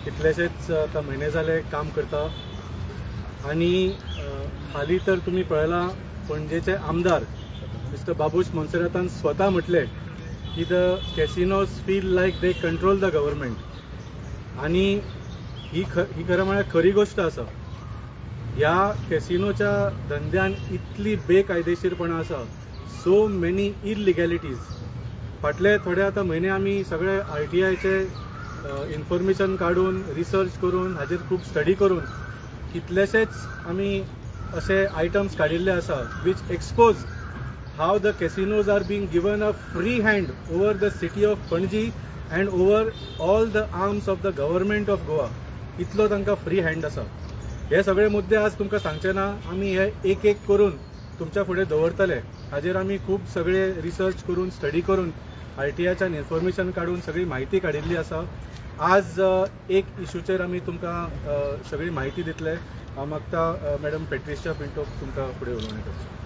कितलेशेच आता महिने झाले काम करता आणि हाली तर तुम्ही पळयला पणजेचे आमदार मिस्टर बाबूश मोन्सेरातान स्वता म्हटले की the casinos feel like they control the government आणि ही खरं म्हळ्यार खरी गोष्ट आसा. ह्या कॅसिनोच्या धंद्यान इतली बेकायदेशीरपणां आसा, सो मेनी इलिगॅलिटीज. फाटले थोडे आता महिने आमी सगळे RTIचे इन्फॉर्मेशन काढून रिसर्च करून हाजेर खूब स्टडी करून कितलेशेच आमी असे आयटम्स काडिल्ले आसा which expose how the casinos are being given a free hand over the city of Panaji and over all the arms of the government of Goa. इतलो तांकां फ्री हँड आसा. हे सगळे मुद्दे आज तुमकां सांगचे ना, आमी हे एक एक करून तुमच्या फुडें दवरतले. हाजेर आमी खूब सगळे रिसर्च करून स्टडी करून RTIच्यान इन्फॉर्मेशन काढून सगळी म्हायती काडिल्ली आसा. आज एक इशूचेर आमी तुमकां सगळी म्हायती दितले. हांव मागता मॅडम पेट्रिशिया पिंटो तुमकां फुडें उलोवणें करचें.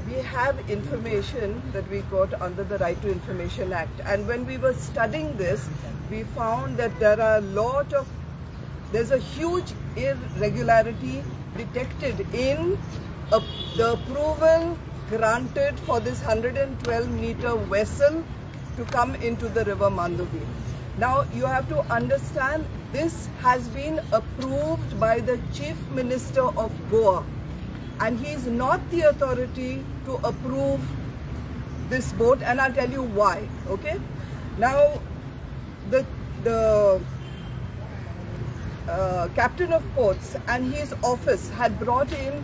We have information that we got under the Right to Information Act, and when we were studying this, we found that there's a huge irregularity detected in the approval granted for this 112-meter vessel to come into the river Mandovi. Now you have to understand, this has been approved by the Chief Minister of Goa, and he is not the authority to approve this boat, and I'll tell you why. Okay, now the captain of ports and his office had brought in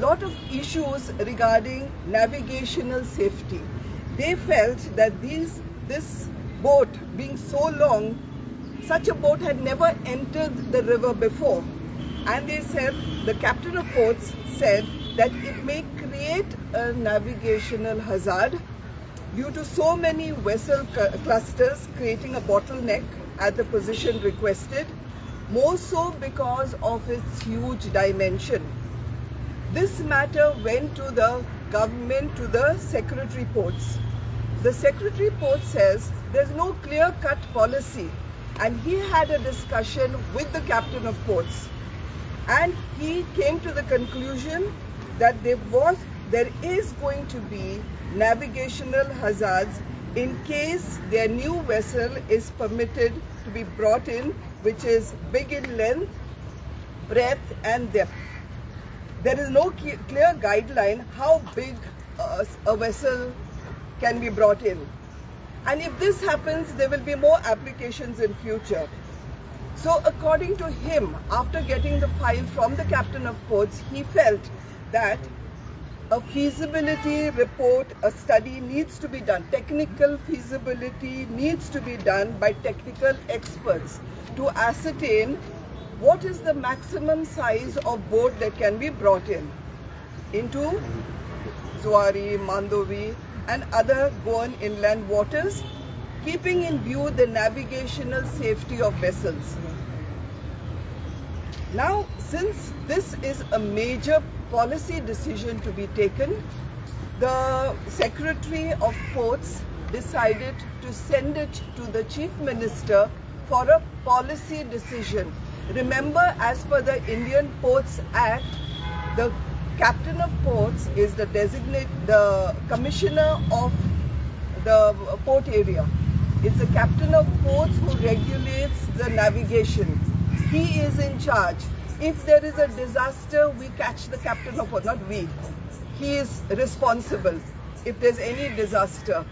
lot of issues regarding navigational safety. They felt that this boat being so long, such a boat had never entered the river before, and they said, the captain of ports said that it may create a navigational hazard due to so many vessel clusters creating a bottleneck at the position requested, more so because of its huge dimension. This matter went to the government, to the Secretary Ports. The Secretary Port says there's no clear-cut policy, and he had a discussion with the captain of ports. And he came to the conclusion that there is going to be navigational hazards in case their new vessel is permitted to be brought in, which is big in length, breadth and depth. There is no clear guideline how big a vessel can be brought in. And if this happens, there will be more applications in future. So according to him, after getting the file from the captain of ports, he felt that a feasibility report, a study needs to be done. Technical feasibility needs to be done by technical experts to ascertain what is the maximum size of boat that can be brought in into Zuari, Mandovi and other Goan inland waters, keeping in view the navigational safety of vessels. Now, since this is a major policy decision to be taken, the Secretary of Ports decided to send it to the Chief Minister for a policy decision. Remember, as per the Indian Ports Act, the Captain of Ports is the Commissioner of the port area. It's the Captain of Ports who regulates the navigation. He is in charge. If there is a disaster, we catch the captain of ports, not we. He is responsible if there's any disaster.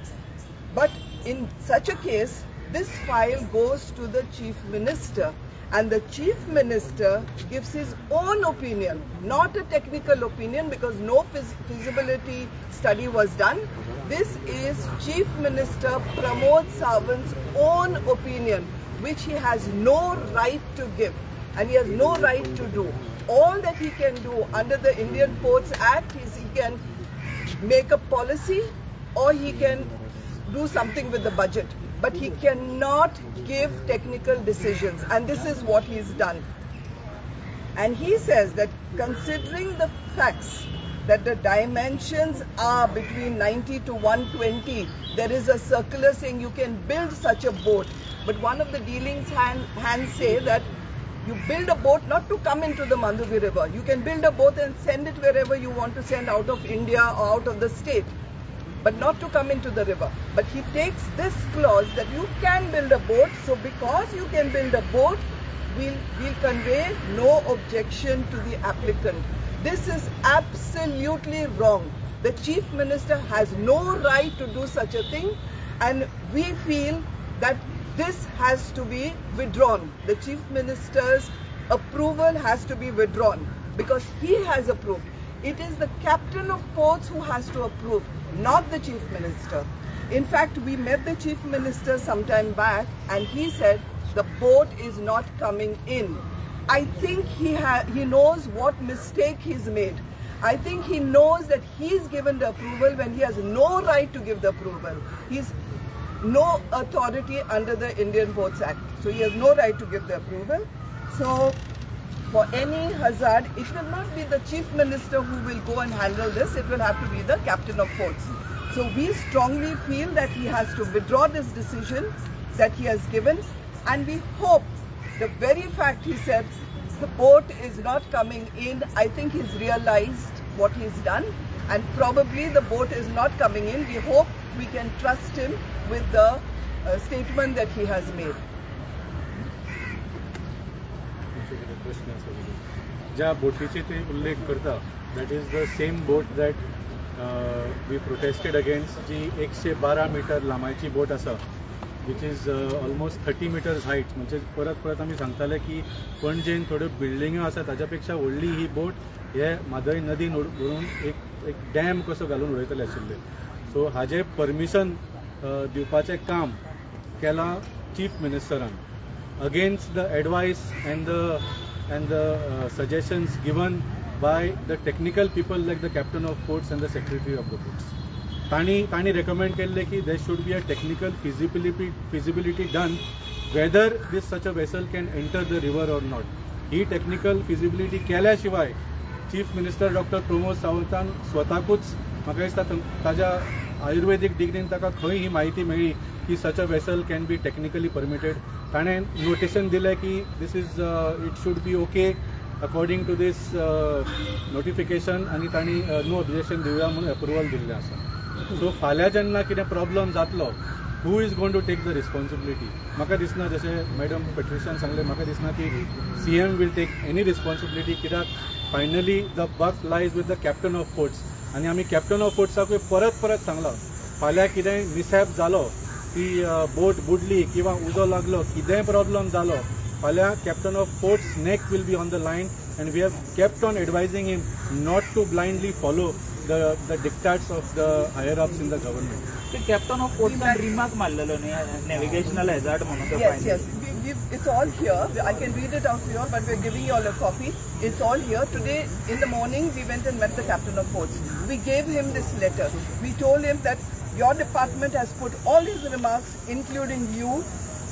But in such a case, this file goes to the Chief Minister, and the Chief Minister gives his own opinion, not a technical opinion, because no feasibility study was done. This is Chief Minister Pramod Sawant's own opinion, which he has no right to give, and he has no right to do. All that he can do under the Indian Ports Act is he can make a policy or he can do something with the budget, but he cannot give technical decisions, and this is what he's done. And he says that considering the facts that the dimensions are between 90 to 120. There is a circular saying you can build such a boat. But one of the dealings hands say that you build a boat not to come into the Mandovi River. You can build a boat and send it wherever you want to send, out of India or out of the state, but not to come into the river. But he takes this clause that you can build a boat. So because you can build a boat, we'll convey no objection to the applicant. This is absolutely wrong. The Chief Minister has no right to do such a thing, and we feel that this has to be withdrawn. The Chief Minister's approval has to be withdrawn because he has approved. It is the Captain of Ports who has to approve, not the Chief Minister. In fact, we met the Chief Minister some time back and he said the boat is not coming in. I think he knows what mistake he's made. I think he knows that he's given the approval when he has no right to give the approval. He's no authority under the Indian Ports Act. So he has no right to give the approval. So for any hazard, it will not be the Chief Minister who will go and handle this. It will have to be the Captain of Ports. So we strongly feel that he has to withdraw this decision that he has given, and we hope the very fact he said the boat is not coming in, I think he's realized what he's done, and probably the boat is not coming in. We hope we can trust him with the statement that he has made. ज्या बोटीचे ते उल्लेख करता, that is the same boat that we protested against, जी 112 metre लांबाची boat आसा, which is almost 30 meters height. म्हणजे परत आमी सांगताले की पणजेन थोड्यो बिल्डिंग्यो आसा ताच्या पेक्षा व्हडली ही बोट हे म्हादय नदीन व्हरून एक डॅम कसो घालून उडयतले आशिल्ले. सो हाजे परमिशन दिवपाचें काम केलां chief मिनिस्टरान against the advice and the suggestions given by the technical people like the Captain of Ports and the Secretary of the Ports. Tani recommend केले कि there should be a technical feasibility done whether this such a vessel can enter the river or not. He technical feasibility केल्याशिवाय Chief Minister Dr. Pramod सावंतान स्वताकूच म्हाका दिसता ताज्या आयुर्वेदिक डिग्रीन ताका खंय ही माहिती मेळ्ळी की such a vessel can be technically permitted. ताणें नोटिशन दिलें की this is it should be okay according to this notification आनी तांणी no objection दिवया म्हणून अप्रुवल दिल्लें आसा. सो फाल्यां जेन्ना कितें प्रॉब्लम जातलो, who is going to take the responsibility? म्हाका दिसना, जशें मॅडम पेट्रिशियन सांगलें, म्हाका दिसना की CM will take any responsibility, कित्याक finally the buck lies with the captain of ports. आनी आमी कॅप्टन ऑफ पोर्ट्साकूय परत सांगलां, फाल्यां कितेंय मिसहॅप जालो, ती बोट बुडली किंवा उदो लागलो, कितेंय प्रॉब्लम जालो, फाल्यां captain of ports neck will be on the line, and we have kept on advising him not to blindly follow the dictats of the higher ups in the government. The Captain of Ports can remark मारलेलो न्ही navigational hazard म्हणून. Yes. It's all here. I can read it out here, but we're giving you all a copy. It's all here. Today in the morning, we went and met the Captain of Ports. We gave him this letter. We told him that your department has put all these remarks, including you,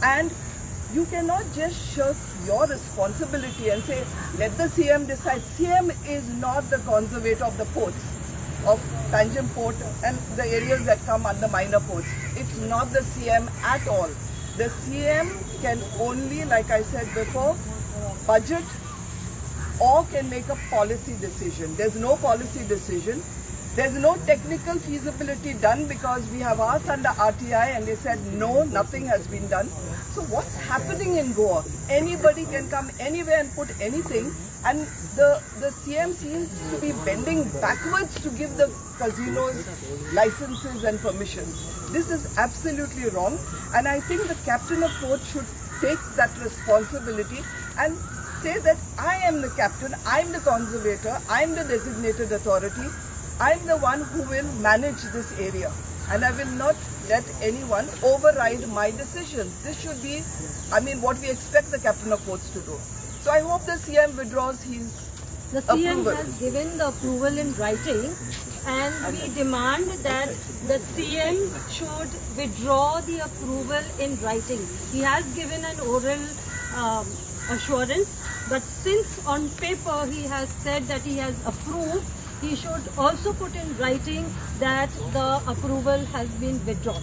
and you cannot just shirk your responsibility and say, let the CM decide. CM is not the conservator of the ports of Tanjung Port and the areas that come under minor ports. It's not the CM at all. The CM can only, like I said before, budget or can make a policy decision. There's no policy decision. There's no technical feasibility done because we have asked under RTI and they said no, nothing has been done. So what's happening in Goa? Anybody can come anywhere and put anything, and the CM seems to be bending backwards to give the casinos licenses and permissions. This is absolutely wrong, and I think the Captain of Ports should take that responsibility and say that I am the captain, I am the conservator, I am the designated authority, I am the one who will manage this area, and I will not let anyone override my decisions. This should be, what we expect the Captain of Ports to do. So I hope the CM withdraws his The CM approval. has given the approval in writing, and we demand that the CM should withdraw the approval in writing. He has given an oral assurance, but since on paper he has said that he has approved, he should also put in writing that the approval has been withdrawn.